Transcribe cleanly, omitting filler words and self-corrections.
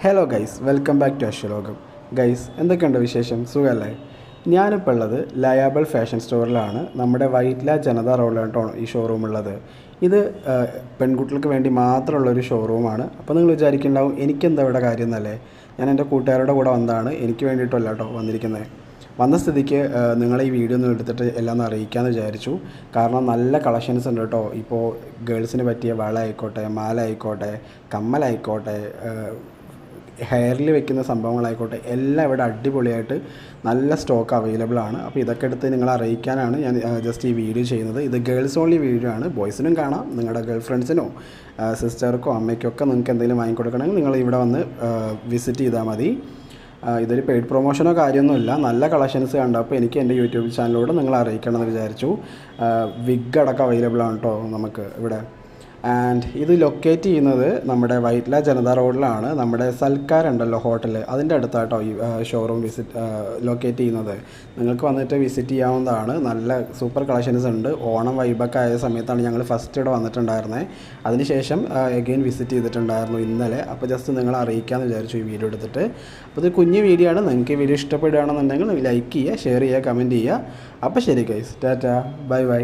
Hello guys, welcome back to Ashwalokam. Guys, എന്തൊക്കെയുണ്ട് വിശേഷം? സുഖമല്ലേ? ഞാനിപ്പോൾ ഉള്ളത് ലയാബിൾ ഫാഷൻ സ്റ്റോറിലാണ്. നമ്മുടെ വൈറ്റ്ല ജനത റോഡിലാണ് ഈ ഷോറൂം ഉള്ളത്. ഇത് പെൺകുട്ടികൾക്ക് വേണ്ടി മാത്രമുള്ളൊരു ഷോറൂമാണ്. അപ്പോൾ നിങ്ങൾ വിചാരിക്കുന്നുണ്ടാവും എനിക്കെന്താ ഇവിടെ കാര്യം എന്നല്ലേ. ഞാൻ എൻ്റെ കൂട്ടുകാരുടെ കൂടെ വന്നതാണ്, എനിക്ക് വേണ്ടിയിട്ടല്ല കേട്ടോ വന്നിരിക്കുന്നത്. വന്ന സ്ഥിതിക്ക് നിങ്ങളെ ഈ വീഡിയോ ഒന്ന് എടുത്തിട്ട് എല്ലാം ഒന്ന് അറിയിക്കാമെന്ന് വിചാരിച്ചു. കാരണം നല്ല കളക്ഷൻസ് ഉണ്ട് കേട്ടോ. ഇപ്പോൾ ഗേൾസിന് പറ്റിയ വള ആയിക്കോട്ടെ, മാല ആയിക്കോട്ടെ, കമ്മലായിക്കോട്ടെ, ഹെയറിൽ വെക്കുന്ന സംഭവങ്ങളായിക്കോട്ടെ, എല്ലാം ഇവിടെ അടിപൊളിയായിട്ട് നല്ല സ്റ്റോക്ക് അവൈലബിൾ ആണ്. അപ്പോൾ ഇതൊക്കെ എടുത്ത് നിങ്ങളെ അറിയിക്കാനാണ് ഞാൻ ജസ്റ്റ് ഈ വീഡിയോ ചെയ്യുന്നത്. ഇത് ഗേൾസ് ഓൺലി വീഡിയോ ആണ്. ബോയ്സിനും കാണാം. നിങ്ങളുടെ ഗേൾ ഫ്രണ്ട്സിനോ സിസ്റ്റർക്കോ അമ്മയ്ക്കോ ഒക്കെ നിങ്ങൾക്ക് എന്തെങ്കിലും വാങ്ങിക്കൊടുക്കണമെങ്കിൽ നിങ്ങൾ ഇവിടെ വന്ന് വിസിറ്റ് ചെയ്താൽ മതി. ഇതൊരു പെയ്ഡ് പ്രൊമോഷനോ കാര്യമൊന്നുമില്ല. നല്ല കളക്ഷൻസ് കണ്ടപ്പോൾ എനിക്ക് എൻ്റെ യൂട്യൂബ് ചാനലിലൂടെ നിങ്ങൾ അറിയിക്കണമെന്ന് വിചാരിച്ചു. വിഗ് അടക്കം അവൈലബിൾ ആണ് കേട്ടോ നമുക്ക് ഇവിടെ. ആൻഡ് ഇത് ലൊക്കേറ്റ് ചെയ്യുന്നത് നമ്മുടെ വൈറ്റ്ല ജനത റോഡിലാണ്. നമ്മുടെ സൽക്കാരുണ്ടല്ലോ ഹോട്ടൽ, അതിൻ്റെ അടുത്താട്ടോ ഈ ഷോറൂം ലൊക്കേറ്റ് ചെയ്യുന്നത്. നിങ്ങൾക്ക് വന്നിട്ട് വിസിറ്റ് ചെയ്യാവുന്നതാണ്. നല്ല സൂപ്പർ കളക്ഷൻസ് ഉണ്ട്. ഓണം വൈബൊക്കെ ആയ സമയത്താണ് ഞങ്ങൾ ഫസ്റ്റ് ഇവിടെ വന്നിട്ടുണ്ടായിരുന്നത്. അതിനുശേഷം എഗെയിൻ വിസിറ്റ് ചെയ്തിട്ടുണ്ടായിരുന്നു ഇന്നലെ. അപ്പോൾ ജസ്റ്റ് നിങ്ങളെ അറിയിക്കാമെന്ന് വിചാരിച്ചു ഈ വീഡിയോ എടുത്തിട്ട്. അപ്പോൾ ഇത് കുഞ്ഞു വീഡിയോ ആണ്. നിങ്ങൾക്ക് ഈ വീഡിയോ ഇഷ്ടപ്പെടുകയാണെന്നുണ്ടെങ്കിൽ ലൈക്ക് ചെയ്യുക, ഷെയർ ചെയ്യുക, കമൻറ്റ് ചെയ്യുക. അപ്പോൾ ശരി ഗൈസ്, ടാറ്റ, ബൈ ബൈ.